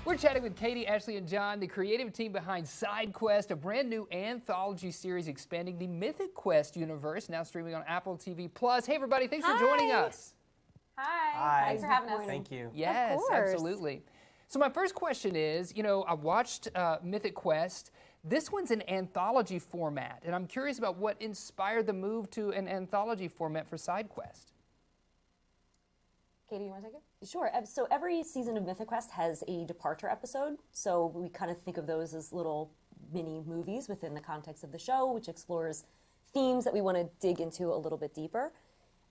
We're chatting with Katie, Ashley, and John, the creative team behind Side Quest, a brand new anthology series expanding the Mythic Quest universe, now streaming on Apple TV+. Hey, everybody, thanks for joining us. Hi. Thanks for having us. Thank you. Yes, absolutely. So my first question is, I watched Mythic Quest. This one's an anthology format, and I'm curious about what inspired the move to an anthology format for Side Quest. Katie, you want to take it? Sure. So every season of Mythic Quest has a departure episode. So we kind of think of those as little mini movies within the context of the show, which explores themes that we want to dig into a little bit deeper.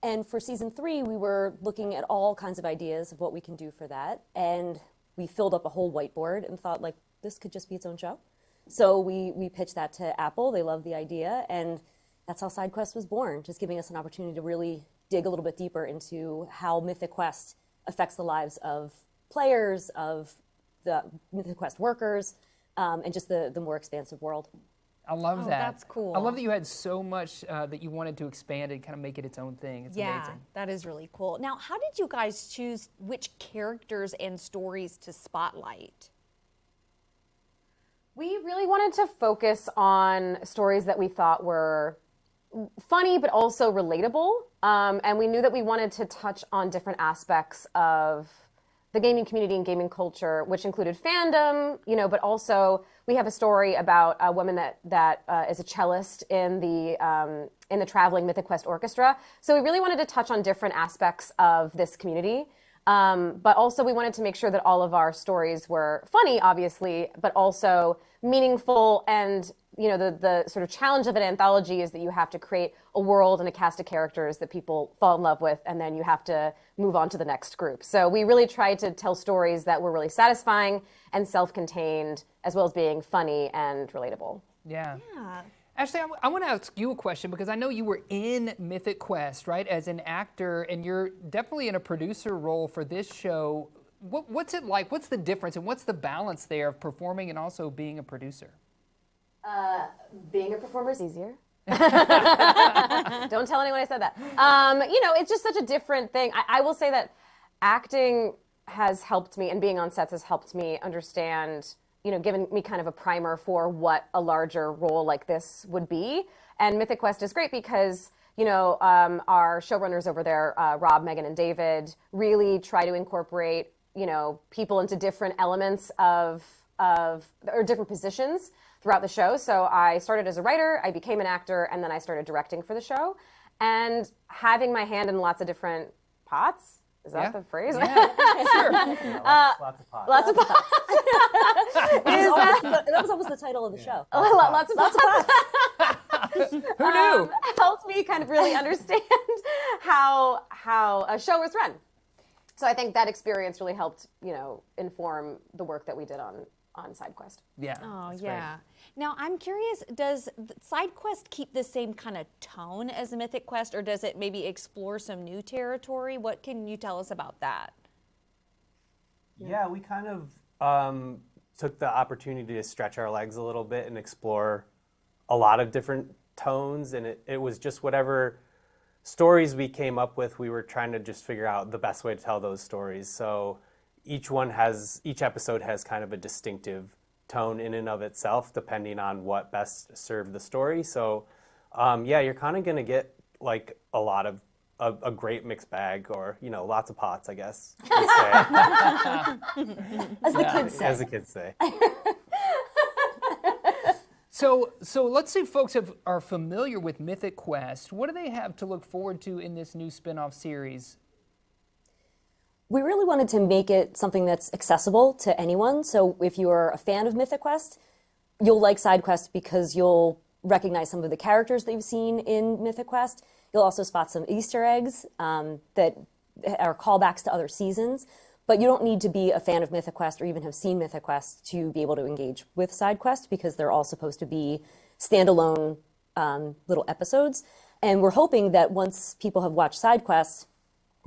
And for season 3, we were looking at all kinds of ideas of what we can do for that. And we filled up a whole whiteboard and thought, like, this could just be its own show. So we pitched that to Apple. They loved the idea. And that's how Side Quest was born, just giving us an opportunity to really dig a little bit deeper into how Mythic Quest affects the lives of players, of the Mythic Quest workers, and just the more expansive world. I love that. That's cool. I love that you had so much that you wanted to expand and kind of make it its own thing. It's amazing. That is really cool. Now, how did you guys choose which characters and stories to spotlight? We really wanted to focus on stories that we thought were funny but also relatable. And we knew that we wanted to touch on different aspects of the gaming community and gaming culture, which included fandom, but also we have a story about a woman that is a cellist in the traveling Mythic Quest orchestra. So we really wanted to touch on different aspects of this community. But also we wanted to make sure that all of our stories were funny, obviously, but also meaningful. And the sort of challenge of an anthology is that you have to create a world and a cast of characters that people fall in love with, and then you have to move on to the next group. So we really tried to tell stories that were really satisfying and self-contained, as well as being funny and relatable. Yeah. Ashley, I want to ask you a question because I know you were in Mythic Quest, right, as an actor, and you're definitely in a producer role for this show. What's it like? What's the difference, and what's the balance there of performing and also being a producer? Being a performer is easier. Don't tell anyone I said that. It's just such a different thing. I will say that acting has helped me, and being on sets has helped me understand, given me kind of a primer for what a larger role like this would be. And Mythic Quest is great because, our showrunners over there, Rob, Megan, and David, really try to incorporate, people into different elements or different positions throughout the show. So I started as a writer, I became an actor, and then I started directing for the show. And having my hand in lots of different pots, is that the phrase? Yeah, sure. Lots of pots. Lots of pots. That was almost the title of the show. Lots of pots. Who knew? Helped me kind of really understand how a show is run. So I think that experience really helped, inform the work that we did on Side Quest. Yeah. Oh, yeah. Great. Now, I'm curious, does Side Quest keep the same kind of tone as Mythic Quest, or does it maybe explore some new territory? What can you tell us about that? Yeah, we kind of took the opportunity to stretch our legs a little bit and explore a lot of different tones, and it was just whatever stories we came up with, we were trying to just figure out the best way to tell those stories. So each episode has kind of a distinctive tone in and of itself, depending on what best served the story. So, you're kind of going to get like a lot of a great mixed bag, or lots of pots, I guess. As the kids say. As the kids say. So let's say folks are familiar with Mythic Quest. What do they have to look forward to in this new spin-off series? We really wanted to make it something that's accessible to anyone. So if you're a fan of Mythic Quest, you'll like Side Quest because you'll recognize some of the characters that you've seen in Mythic Quest. You'll also spot some Easter eggs that are callbacks to other seasons. But you don't need to be a fan of Mythic Quest or even have seen Mythic Quest to be able to engage with Side Quest, because they're all supposed to be standalone little episodes. And we're hoping that once people have watched Side Quest,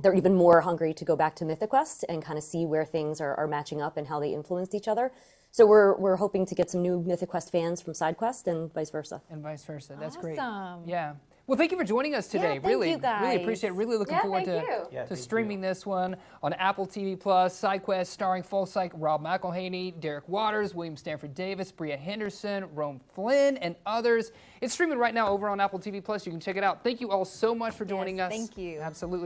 they're even more hungry to go back to Mythic Quest and kind of see where things are matching up and how they influenced each other. So we're hoping to get some new Mythic Quest fans from Side Quest and vice versa. And vice versa. That's great. Awesome. Yeah. Well, thank you for joining us today. thank really, you guys. really appreciate it. Really looking Yeah, forward thank to, you. Yeah, to thank streaming you. this one on Apple TV Plus. SideQuest starring Full Psych, Rob McElhaney, Derek Waters, William Stanford Davis, Bria Henderson, Rome Flynn, and others. It's streaming right now over on Apple TV Plus. You can check it out. Thank you all so much for joining us. thank you. Absolutely.